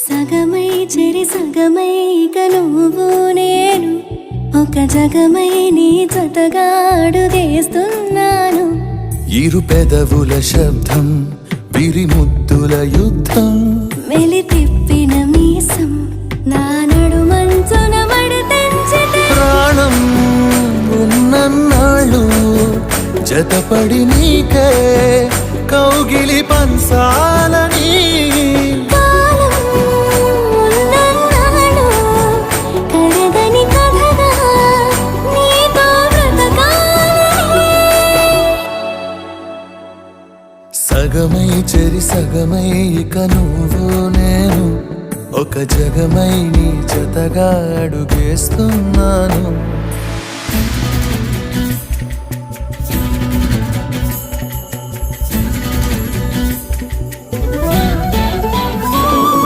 సగమై చెరి సగమై ఇక నువ్వు నేను ఒక జగమై నీ జతగా అడుగేస్తున్నాను. ఇరు పెదవుల శబ్దం విరిముద్దుల యుద్ధం మెలి తిప్పిన మీసం నా నడుమంచున మడతెంచితే ప్రాణం ఉన్నన్నాళ్ళు జతపడి నీకే కౌగిలి పంచాలని కాలం ఉన్నన్నాడు కరగని కథగా నీతో బ్రతకాలని. సగమై చెరి సగమై ఇక నువ్వు నేను ఒక జగమై నీ జతగా అడుగేస్తున్నాను.